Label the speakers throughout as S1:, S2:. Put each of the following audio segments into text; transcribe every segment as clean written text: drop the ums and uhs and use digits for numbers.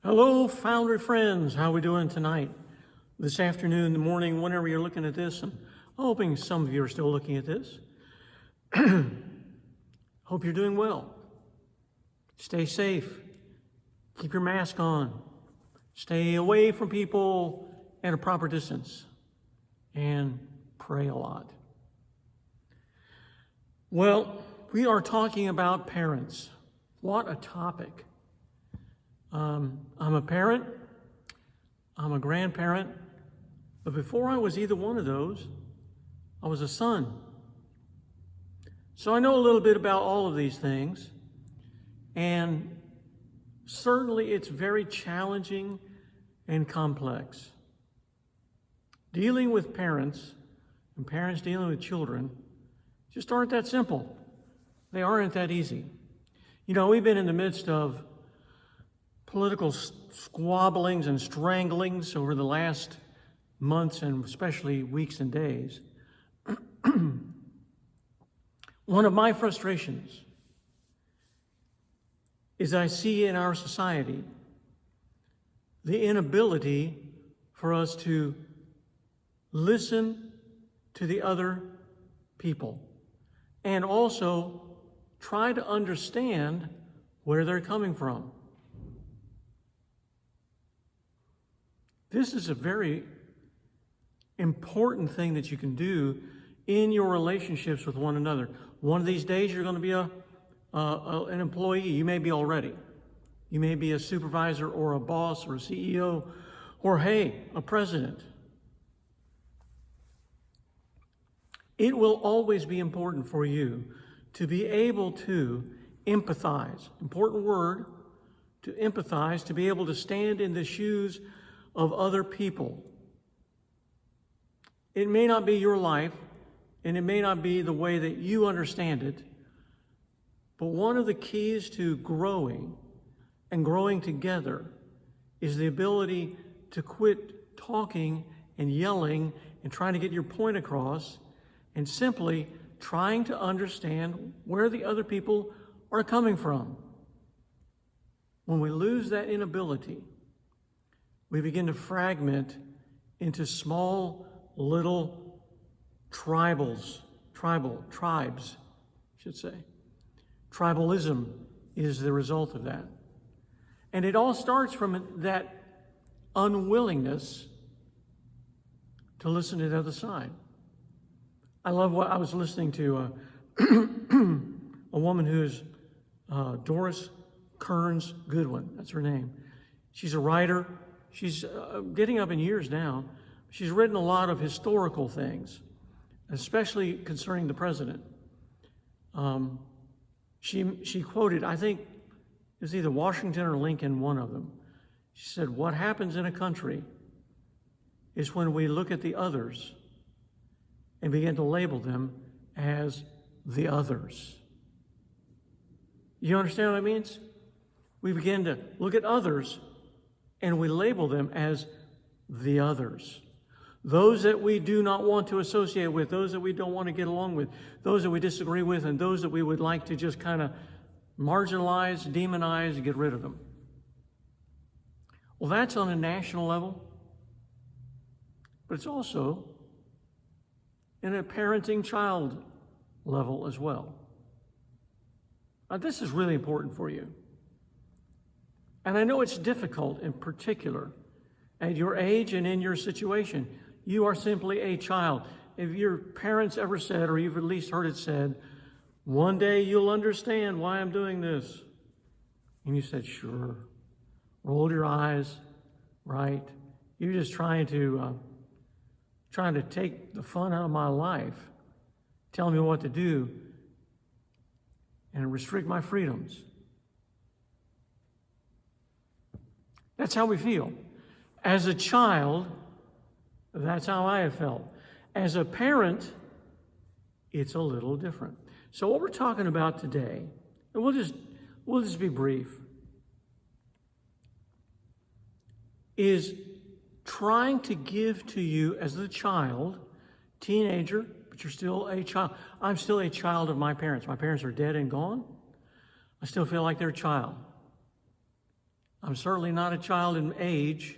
S1: Hello, Foundry friends. How are we doing tonight? This afternoon, the morning, whenever you're looking at this, and I'm hoping some of you are still looking at this. Hope you're doing well. Stay safe. Keep your mask on. Stay away from people at a proper distance. And pray a lot. Well, we are talking about parents. What a topic. I'm a parent, I'm a grandparent, but before I was either one of those, I was a son. So I know a little bit about all of these things, and certainly it's very challenging and complex. Dealing with parents and parents dealing with children just aren't that simple. They aren't that easy. You know, we've been in the midst of political squabblings and stranglings over the last months and especially weeks and days. One of my frustrations is I see in our society the inability for us to listen to the other people and also try to understand where they're coming from. This is a very important thing that you can do in your relationships with one another. One of these days, you're going to be an employee. You may be already. You may be a supervisor or a boss or a CEO or, hey, a president. It will always be important for you to be able to empathize. Important word, to empathize, to be able to stand in the shoes of other people. It may not be your life, and it may not be the way that you understand it, but one of the keys to growing and growing together is the ability to quit talking and yelling and trying to get your point across and simply trying to understand where the other people are coming from. When we lose that inability, we begin to fragment into small, little tribes, I should say. Tribalism is the result of that. And it all starts from that unwillingness to listen to the other side. I love what I was listening to a woman who's Doris Kearns Goodwin. That's her name. She's a writer. She's getting up in years now. She's written a lot of historical things, especially concerning the president. She quoted, I think it was either Washington or Lincoln, one of them. She said, what happens in a country is when we look at the others and begin to label them as the others. You understand what that means? We begin to look at others and we label them as the others. Those that we do not want to associate with, those that we don't want to get along with, those that we disagree with, and those that we would like to just kind of marginalize, demonize, and get rid of them. Well, that's on a national level, but it's also in a parenting child level as well. Now, this is really important for you. And I know it's difficult in particular at your age and in your situation. You are simply a child. If your parents ever said, or you've at least heard it said, one day you'll understand why I'm doing this. And you said, sure. Rolled your eyes, right? You're just trying to take the fun out of my life, telling me what to do, and restrict my freedoms. That's how we feel. As a child, that's how I have felt. As a parent, it's a little different. So what we're talking about today, and we'll just be brief, is trying to give to you as a child, teenager, but you're still a child. I'm still a child of my parents. My parents are dead and gone. I still feel like they're a child. I'm certainly not a child in age.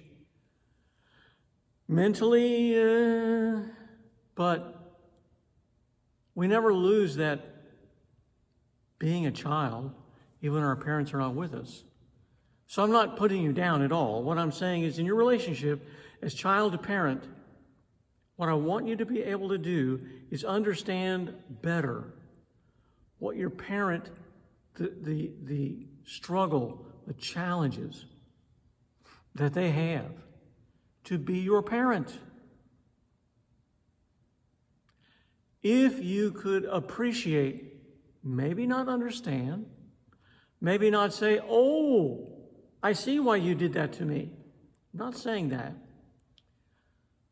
S1: Mentally, but we never lose that being a child, even when our parents are not with us. So I'm not putting you down at all. What I'm saying is, in your relationship as child to parent, what I want you to be able to do is understand better what your parent, the struggle, the challenges that they have to be your parent. If you could appreciate, maybe not understand, maybe not say, oh, I see why you did that to me. I'm not saying that.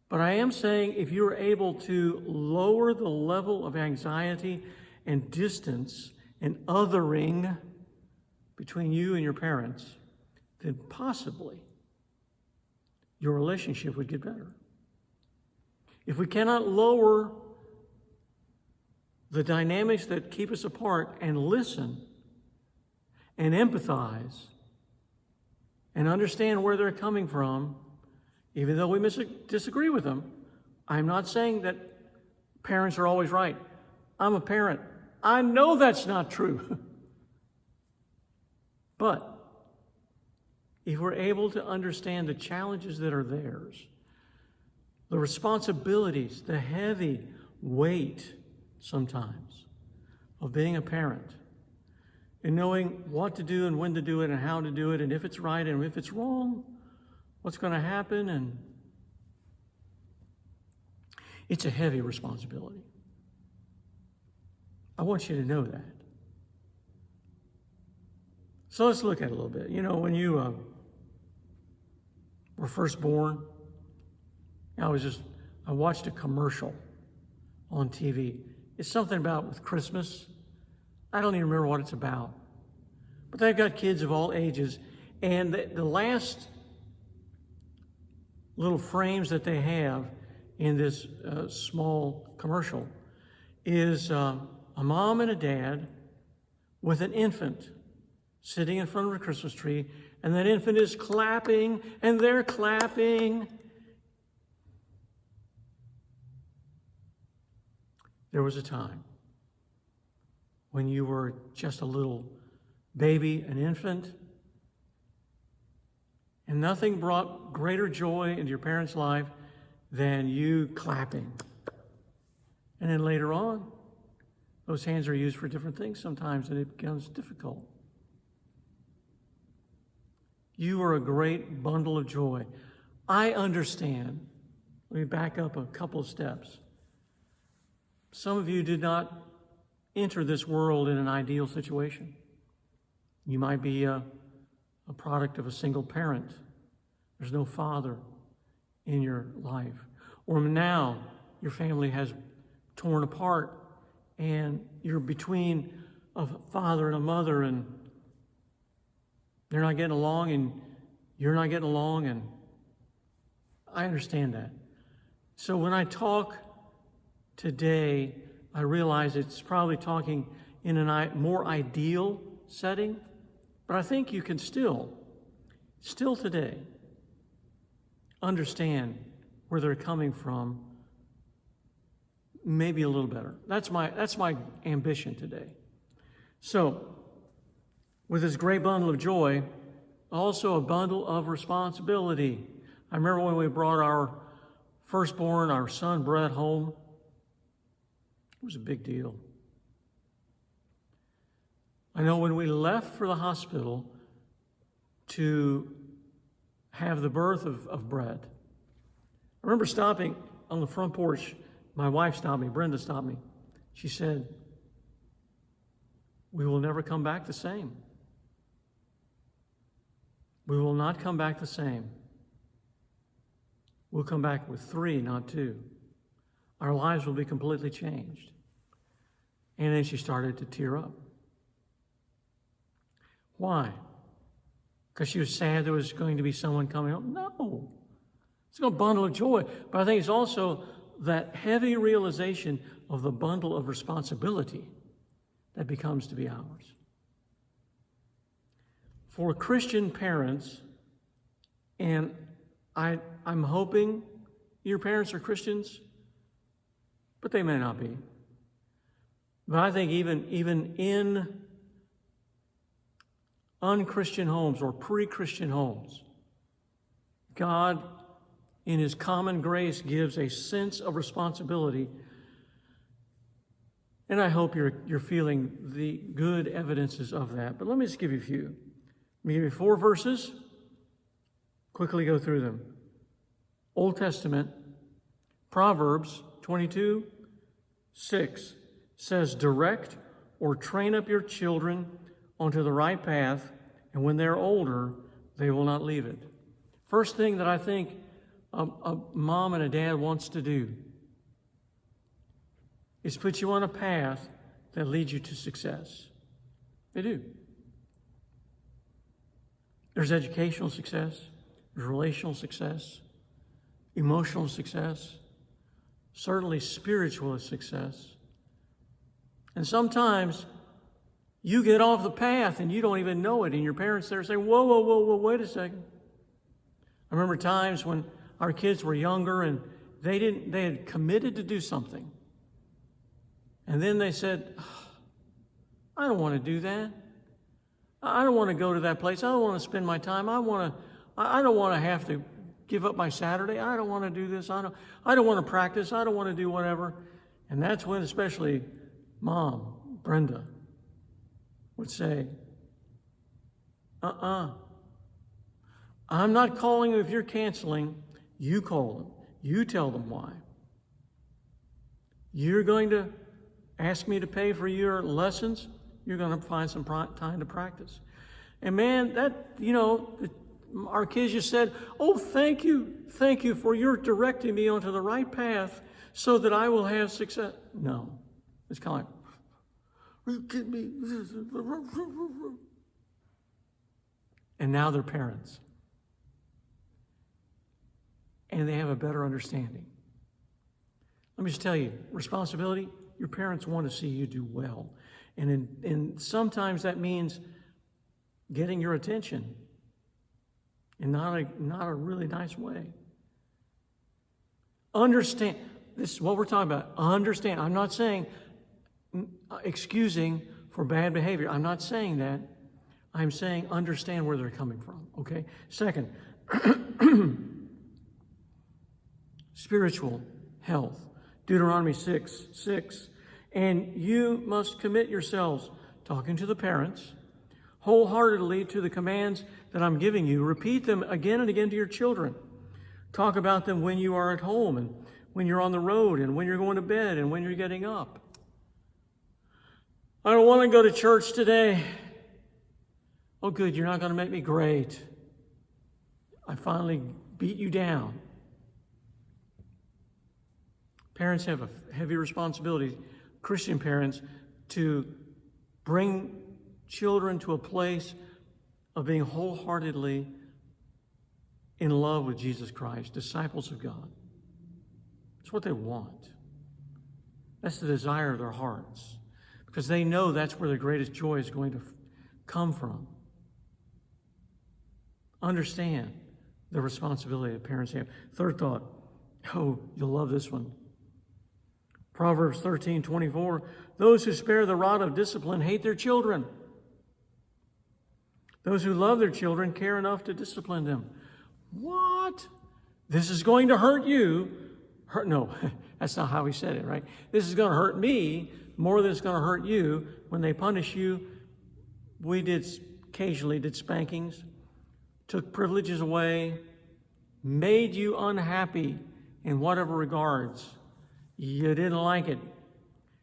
S1: But I am saying if you're able to lower the level of anxiety and distance and othering between you and your parents, then possibly your relationship would get better. If we cannot lower the dynamics that keep us apart and listen and empathize and understand where they're coming from, even though we disagree with them, I'm not saying that parents are always right. I'm a parent. I know that's not true. But if we're able to understand the challenges that are theirs, the responsibilities, the heavy weight sometimes of being a parent, and knowing what to do and when to do it and how to do it, and if it's right and if it's wrong, what's going to happen, and it's a heavy responsibility. I want you to know that. So let's look at it a little bit. You know, when you were first born, I watched a commercial on TV. It's something about with Christmas. I don't even remember what it's about. But they've got kids of all ages, and the last little frames that they have in this small commercial is a mom and a dad with an infant sitting in front of a Christmas tree, and that infant is clapping, and they're clapping. There was a time when you were just a little baby, an infant, and nothing brought greater joy into your parents' life than you clapping. And then later on, those hands are used for different things sometimes, and it becomes difficult. You are a great bundle of joy. I understand. Let me back up a couple of steps. Some of you did not enter this world in an ideal situation. You might be a product of a single parent. There's no father in your life. Or now your family has torn apart and you're between a father and a mother, and they're not getting along and you're not getting along, and I understand that. So when I talk today, I realize it's probably talking in a more ideal setting, but I think you can still today, understand where they're coming from maybe a little better. That's my ambition today. So, with this great bundle of joy, also a bundle of responsibility. I remember when we brought our firstborn, our son Brett, home. It was a big deal. I know when we left for the hospital to have the birth of Brett, I remember stopping on the front porch. My wife stopped me, Brenda stopped me. She said, "We will never come back the same. We will not come back the same. We'll come back with 3, not 2. Our lives will be completely changed." And then she started to tear up. Why? Because she was sad there was going to be someone coming home? No. It's a bundle of joy. But I think it's also that heavy realization of the bundle of responsibility that becomes to be ours. For Christian parents, And I'm hoping your parents are Christians, but they may not be. But I think even in unchristian homes or pre-Christian homes, God, in His common grace, gives a sense of responsibility. And I hope you're feeling the good evidences of that. But let me just give you a few. Let me give you 4 verses. Quickly go through them. Old Testament, Proverbs 22:6 says, direct or train up your children onto the right path, and when they're older, they will not leave it. First thing that I think a mom and a dad wants to do is put you on a path that leads you to success. They do. There's educational success, there's relational success, emotional success, certainly spiritual success. And sometimes you get off the path and you don't even know it, and your parents there say, whoa, whoa, whoa, whoa, wait a second. I remember times when our kids were younger and they had committed to do something. And then they said, I don't want to do that. I don't want to go to that place. I don't want to spend my time. I don't want to have to give up my Saturday. I don't want to do this. I don't want to practice. I don't want to do whatever. And that's when especially Mom, Brenda, would say, I'm not calling you if you're canceling. You call them. You tell them why. You're going to ask me to pay for your lessons. You're going to find some time to practice. And man, our kids just said, oh, thank you for your directing me onto the right path so that I will have success. No, it's kind of like, are you kidding me? And now they're parents. And they have a better understanding. Let me just tell you, responsibility, your parents want to see you do well. And sometimes that means getting your attention in not a really nice way. Understand, this is what we're talking about. Understand. I'm not saying excusing for bad behavior. I'm not saying that. I'm saying understand where they're coming from, okay? Second, spiritual health. Deuteronomy 6:6. And you must commit yourselves, talking to the parents, wholeheartedly to the commands that I'm giving you. Repeat them again and again to your children. Talk about them when you are at home and when you're on the road and when you're going to bed and when you're getting up. I don't want to go to church today. Oh, good, you're not going to make me great. I finally beat you down. Parents have a heavy responsibility, Christian parents, to bring children to a place of being wholeheartedly in love with Jesus Christ, disciples of God. It's what they want. That's the desire of their hearts, because they know that's where the greatest joy is going to come from. Understand the responsibility that parents have. Third thought, you'll love this one. Proverbs 13:24, those who spare the rod of discipline hate their children. Those who love their children care enough to discipline them. What? This is going to hurt you. No, that's not how he said it, right? This is going to hurt me more than it's going to hurt you. When they punish you, we occasionally did spankings, took privileges away, made you unhappy in whatever regards. You didn't like it.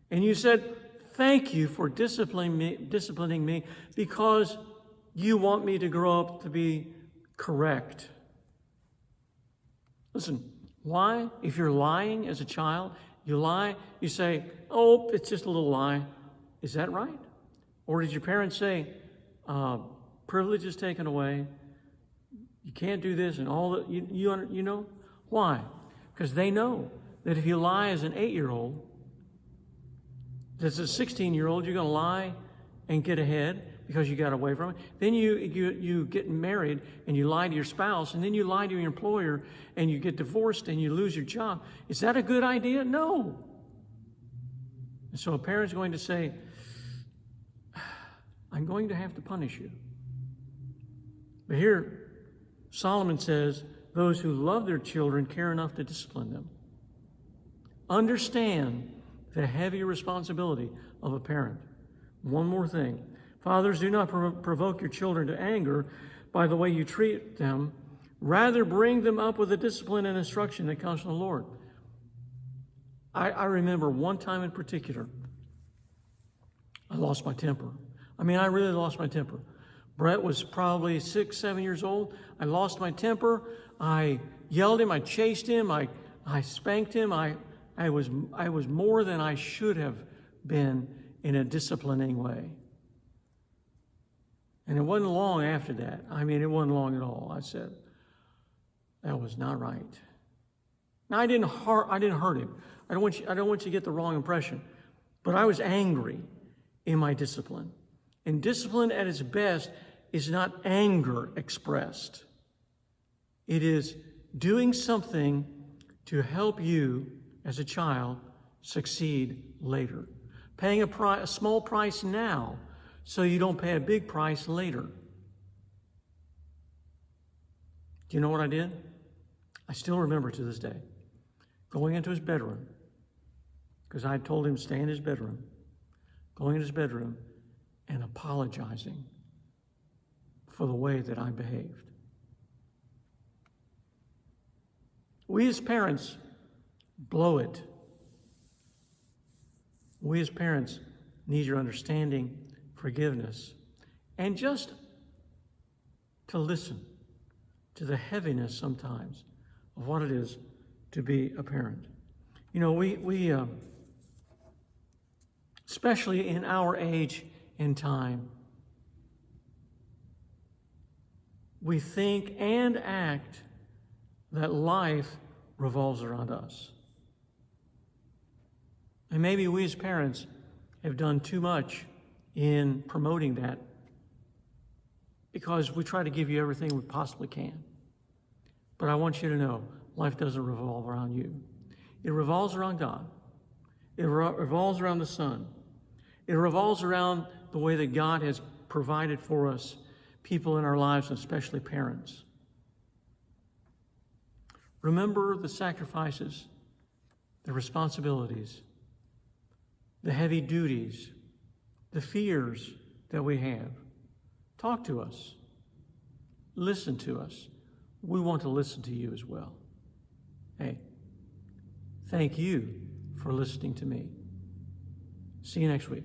S1: And you said, thank you for disciplining me because you want me to grow up to be correct. Listen, why? If you're lying as a child, you lie, you say, oh, it's just a little lie. Is that right? Or did your parents say, privilege is taken away, you can't do this and all that, you know? Why? Because they know that if you lie as an 8-year-old, as a 16-year-old, you're going to lie and get ahead. because you got away from it. Then you get married and you lie to your spouse, and then you lie to your employer and you get divorced and you lose your job. Is that a good idea? No. And so a parent's going to say, I'm going to have to punish you. But here, Solomon says, those who love their children care enough to discipline them. Understand the heavy responsibility of a parent. One more thing. Fathers, do not provoke your children to anger by the way you treat them. Rather, bring them up with the discipline and instruction that comes from the Lord. I remember one time in particular, I lost my temper. I really lost my temper. Brett was probably 6, 7 years old. I lost my temper. I yelled him. I chased him. I spanked him. I was more than I should have been in a disciplining way. And it wasn't long after that. It wasn't long at all. I said, that was not right. Now, I didn't hurt him. I don't want you to get the wrong impression. But I was angry in my discipline. And discipline at its best is not anger expressed. It is doing something to help you as a child succeed later. Paying a small price now so you don't pay a big price later. Do you know what I did? I still remember to this day. Going into his bedroom, because I told him to stay in his bedroom. Going into his bedroom and apologizing for the way that I behaved. We as parents blow it. We as parents need your understanding, forgiveness, and just to listen to the heaviness sometimes of what it is to be a parent. We especially in our age and time, we think and act that life revolves around us. And maybe we as parents have done too much in promoting that because we try to give you everything we possibly can. But I want you to know, life doesn't revolve around you. It revolves around God. It revolves around the Son. It revolves around the way that God has provided for us, people in our lives, and especially parents. Remember the sacrifices, the responsibilities, the heavy duties, the fears that we have. Talk to us. Listen to us. We want to listen to you as well. Hey, thank you for listening to me. See you next week.